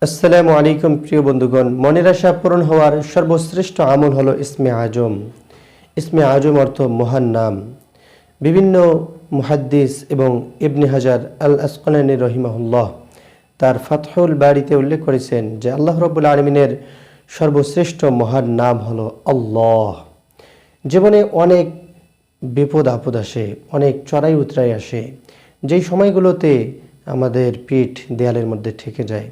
আসসালামু আলাইকুম প্রিয় বন্ধুগণ, মনের আশা পূরণ হওয়ার সর্বশ্রেষ্ঠ আমল হলো ইসমে আজম। ইসমে আজম অর্থ মহান নাম। বিভিন্ন মুহাদ্দিস এবং ইবনে হাজার আল আসকালানি রহিমাহুল্লাহ তার ফাতহুল বারিতে উল্লেখ করেছেন যে আল্লাহ রাব্বুল আলামিনের সর্বশ্রেষ্ঠ মহান নাম হলো আল্লাহ। জীবনে অনেক বিপদ আপদ আসে, অনেক চড়াই উতরাই আসে, যেই সময়গুলোতে আমাদের পিঠ দেয়ালের মধ্যে ঠেকে যায়,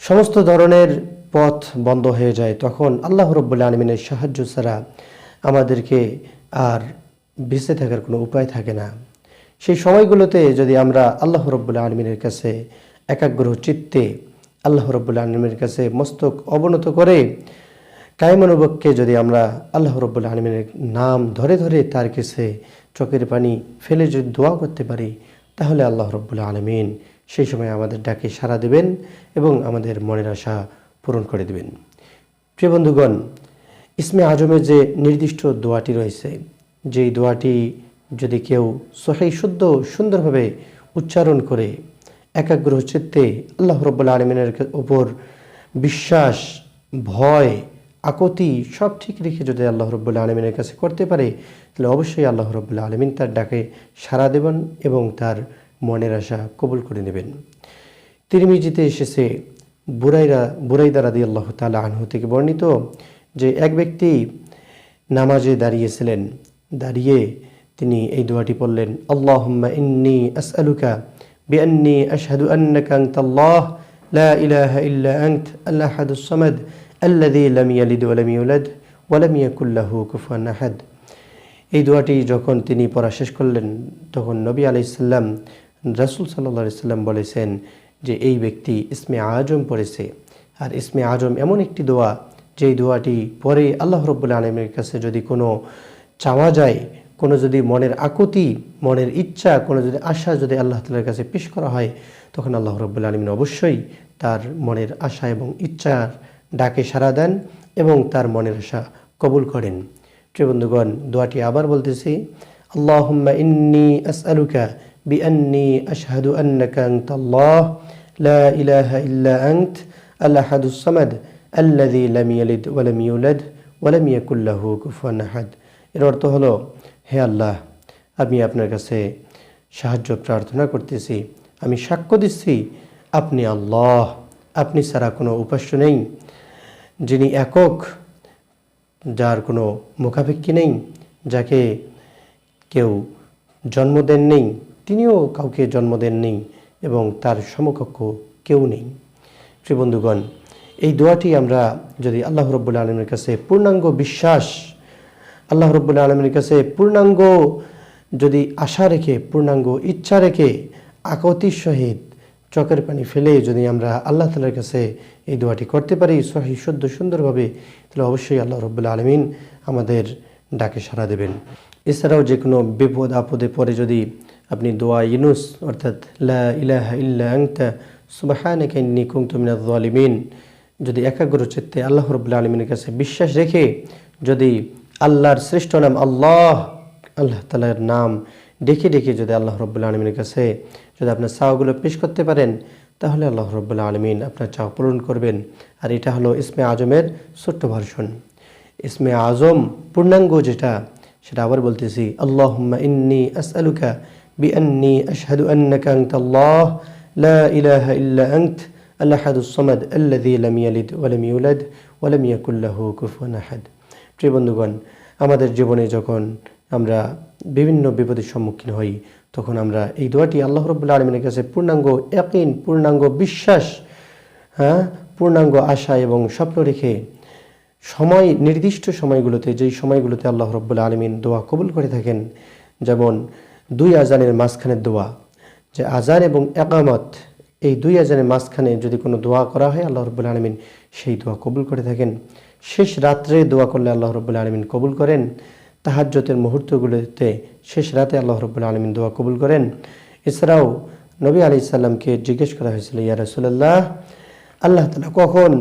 সমস্ত ধরনের পথ বন্ধ হয়ে যায়, তখন আল্লাহ রাব্বুল আলামিনের সাহায্য ছাড়া আমাদেরকে আর বেঁচে থাকার কোনো উপায় থাকে না। সেই সময়গুলোতে যদি আমরা আল্লাহ রাব্বুল আলামিনের কাছে একাগ্র চিত্তে আল্লাহ রাব্বুল আলামিনের কাছে মস্তক অবনত করে কায়মনোবক্কে যদি আমরা আল্লাহ রাব্বুল আলামিনের নাম ধরে ধরে তার কাছে চোখের পানি ফেলে যদি দোয়া করতে পারি, তাহলে আল্লাহ রাব্বুল আলামিন সেই সময় আমাদের ডাকে সাড়া দেবেন এবং আমাদের মনের আশা পূরণ করে দেবেন। প্রিয় বন্ধুগণ, ইসমে আজমের যে নির্দিষ্ট দোয়াটি রয়েছে, যেই দোয়াটি যদি কেউ সহিহ শুদ্ধ সুন্দরভাবে উচ্চারণ করে একাগ্র চিত্তে আল্লাহ রাব্বুল আলামিনের উপর বিশ্বাস, ভয়, আকুতি সব ঠিক রেখে যদি আল্লাহ রাব্বুল আলামিনের কাছে করতে পারে, তাহলে অবশ্যই আল্লাহ রাব্বুল আলামিন তার ডাকে সাড়া দেবেন এবং তার মনের আশা কবুল করে নেবেন। তিরমিজিতে এসেছে বুরাইদা রাদিয়াল্লাহু তাআলা আনহু থেকে বর্ণিত যে এক ব্যক্তি নামাজে দাঁড়িয়েছিলেন, দাঁড়িয়ে তিনি এই দোয়াটি পড়লেন, আল্লাহুম্মা ইন্নী আসআলুকা বিআন্নী আশহাদু আন্নাকা আনতাল্লাহ লা ইলাহা ইল্লা আনত আল আহাদুস সামাদ আল্লাযী লাম ইয়ালিদ ওয়া লাম ইউলাদ ওয়া লাম ইয়াকুল লাহু কুফুয়ান আহাদ। এই দোয়াটি যখন তিনি পড়া শেষ করলেন, তখন নবী আলাইহিস সালাম, রাসূল সাল্লাল্লাহু আলাইহি সাল্লাম বলেছেন যে এই ব্যক্তি ইসমে আজম পড়েছে। আর ইসমে আজম এমন একটি দোয়া, যেই দোয়াটি পরে আল্লাহ রাব্বুল আলামিনের কাছে যদি কোনো চাওয়া যায়, কোনো যদি মনের আকুতি, মনের ইচ্ছা, কোনো যদি আশা যদি আল্লাহ তাআলার কাছে পেশ করা হয়, তখন আল্লাহ রাব্বুল আলামিন অবশ্যই তার মনের আশা এবং ইচ্ছার ডাকে সাড়া দেন এবং তার মনের আশা কবুল করেন। প্রিয় বন্ধুগণ, দোয়াটি আবার বলতেছি, আল্লাহুম্মা ইন্নী আসআলুকা বিআন্নী আশহাদু আন্নাকা আনতাল্লাহ লা ইলাহা ইল্লা আনত আল আহাদুস সামাদ আল্লাযী লাম ইয়ালিদ ওয়া লাম ইউলাদ ওয়া লাম ইয়াকুল লাহু কুফুয়ান আহাদ। এর অর্থ হলো, হে আল্লাহ, আমি আপনার কাছে সাহায্য প্রার্থনা করতেছি, আমি সাক্ষ্য দিচ্ছি আপনি আল্লাহ, আপনি ছাড়া কোনো উপাস্য নেই, যিনি একক, যার কোনো মুখাপেক্ষী নেই, যাকে কেউ জন্ম দেন নেই, তিনিও কাউকে জন্ম দেন নেই এবং তার সমকক্ষ কেউ নেই। প্রিয় বন্ধুগণ, এই দোয়াটি আমরা যদি আল্লাহ রাব্বুল আলামিনের কাছে পূর্ণাঙ্গ বিশ্বাস, আল্লাহ রাব্বুল আলামিনের কাছে পূর্ণাঙ্গ যদি আশা রেখে, পূর্ণাঙ্গ ইচ্ছা রেখে, আকুতির সহিত চোখের পানি ফেলে যদি আমরা আল্লাহ তাআলার কাছে এই দোয়াটি করতে পারি সহিহ শুদ্ধ সুন্দরভাবে, তাহলে অবশ্যই আল্লাহ রাব্বুল আলামিন আমাদের ডাকে সাড়া দেবেন। এছাড়াও যে কোনো বিপদ আপদে পড়ে যদি আপনি দোয়া ইউনুস অর্থাৎ লা ইলাহা ইল্লা আনতা সুবহানাকা ইন্নী কুনতু মিনাজ জালিমিন যদি একাগ্র চিত্তে আল্লাহ রাব্বুল আলামিনের কাছে বিশ্বাস রেখে যদি আল্লাহর শ্রেষ্ঠ নাম আল্লাহ, আল্লাহ তাআলার নাম ডেকে ডেকে যদি আল্লাহ রাব্বুল আলামিনের কাছে যদি আপনার চাওয়াগুলো পেশ করতে পারেন, তাহলে আল্লাহ রাব্বুল আলামিন আপনার চাওয়া পূরণ করবেন। আর এটা হলো ইসমে আজমের ছোট্ট ভার্সন। ইসমে আজম পূর্ণাঙ্গ যেটা, সেটা আবার বলতেছি, আল্লাহুম্মা ইন্নী আসআলুকা বিআন্নী আশহাদু আন্নাকা আনতাল্লাহ লা ইলাহা ইল্লা আনত আল আহাদুস সামাদ আল্লাযী লাম ইয়ালিদ ওয়া লাম ইউলাদ ওয়া লাম ইয়াকুল লাহু কুফুয়ান আহাদ। প্রিয় বন্ধুগণ, আমাদের জীবনে যখন আমরা বিভিন্ন বিপদের সম্মুখীন হই, তখন আমরা এই দোয়াটি আল্লাহ রাব্বুল আলামিনের কাছে পূর্ণাঙ্গ ইয়াকিন, পূর্ণাঙ্গ বিশ্বাস, পূর্ণাঙ্গ আশা এবং স্বপ্ন রেখে সময়, নির্দিষ্ট সময়গুলোতে, যেই সময়গুলোতে আল্লাহ রাব্বুল আলামিন দোয়া কবুল করে থাকেন, যেমন দুই আজানের মাঝখানের দোয়া, যে আজান এবং ইকামত, এই দুই আজানের মাঝখানে যদি কোনো দোয়া করা হয়, আল্লাহ রাব্বুল আলামিন সেই দোয়া কবুল করে থাকেন। শেষ রাত্রে দোয়া করলে আল্লাহ রাব্বুল আলামিন কবুল করেন। তাহাজ্জুদের মুহূর্তগুলোতে, শেষ রাতে আল্লাহ রাব্বুল আলামিন দোয়া কবুল করেন। এছাড়াও নবী আলাইহিস সালামকে জিজ্ঞেস করা হয়েছিল, ইয়া রাসূলুল্লাহ, আল্লাহ তাআলা কখন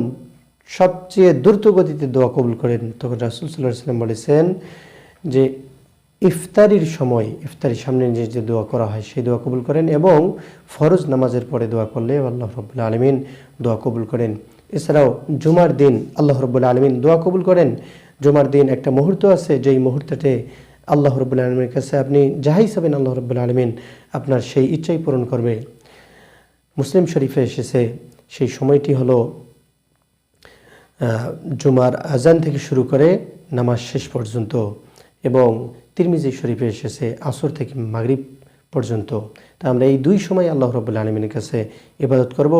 সবচেয়ে দ্রুত গতিতে দোয়া কবুল করেন? তখন রাসূল সাল্লাল্লাহু আলাইহি ওয়াসাল্লাম বলেছেন যে ইফতারির সময়, ইফতারির সামনে যে দোয়া করা হয় সেই দোয়া কবুল করেন, এবং ফরজ নামাজের পরে দোয়া করলে আল্লাহ রাব্বুল আলামিন দোয়া কবুল করেন। এছাড়াও জুমার দিন আল্লাহ রাব্বুল আলামিন দোয়া কবুল করেন। জুমার দিন একটা মুহূর্ত আছে, যেই মুহূর্ততে আল্লাহ রাব্বুল আলামিনের কাছে আপনি যাহাই চাবেন আল্লাহ রাব্বুল আলামিন আপনার সেই ইচ্ছাই পূরণ করবে। মুসলিম শরীফে এসেছে সেই সময়টি হলো জুমার আজান থেকে শুরু করে নামাজ শেষ পর্যন্ত, এবং তিরমিজি শরীফে এসেছে আসর থেকে মাগরিব পর্যন্ত। তা আমরা এই দুই সময় আল্লাহ রাব্বুল আলামিনের কাছে ইবাদত করব।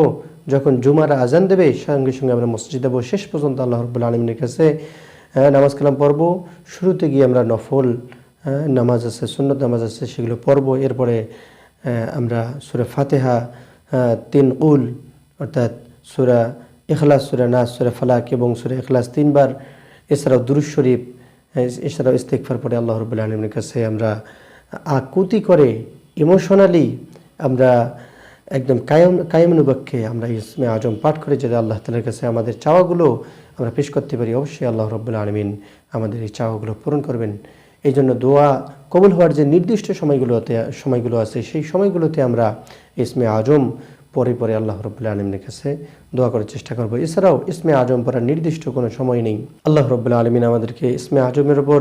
যখন জুমার আজান দেবে সঙ্গে সঙ্গে আমরা মসজিদে যাব, শেষ পর্যন্ত আল্লাহ রাব্বুল আলামিনের কাছে নামাজ কালাম পড়ব। শুরুতে গিয়ে আমরা নফল নামাজ আছে, সুন্নত নামাজ আছে, সেগুলো পড়ব। এরপরে আমরা সূরা ফাতিহা, 3 কুল অর্থাৎ সূরা ইখলাস, সূরা নাস, সূরা ফালাক এবং সূরা ইখলাস 3 বার, এছাড়াও দুরূদ শরীফ, এছাড়াও ইস্তিগফার পড়ে আল্লাহ রাব্বুল আলামিনের কাছে আমরা আকুতি করে ইমোশনালি আমরা একদম কায়েমানুবাক্যে আমরা ইসমে আজম পাঠ করে যদি আল্লাহ তাআলার কাছে আমাদের চাওয়াগুলো আমরা পেশ করতে পারি, অবশ্যই আল্লাহ রাব্বুল আলামিন আমাদের এই চাওয়াগুলো পূরণ করবেন। এই জন্য দোয়া কবুল হওয়ার যে নির্দিষ্ট সময়গুলো আছে সেই সময়গুলোতে আমরা ইসমে আজম পরে পরে আল্লাহ রাব্বুল আলামিনের কাছে দোয়া করার চেষ্টা করব। এছাড়াও ইসমে আজম পড়ার নির্দিষ্ট কোনো সময় নেই। আল্লাহ রাব্বুল আলামিন আমাদেরকে ইসমে আজমের উপর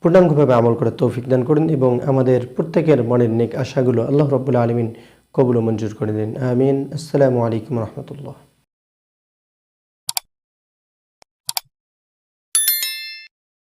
পূর্ণাঙ্গভাবে আমল করার তৌফিক দান করুন, এবং আমাদের প্রত্যেকের মনের নেক আশাগুলো আল্লাহ রাব্বুল আলামিন কবুল ও মঞ্জুর করে দিন। আমিন। আসসালামু আলাইকুম রহমতুল্লাহ।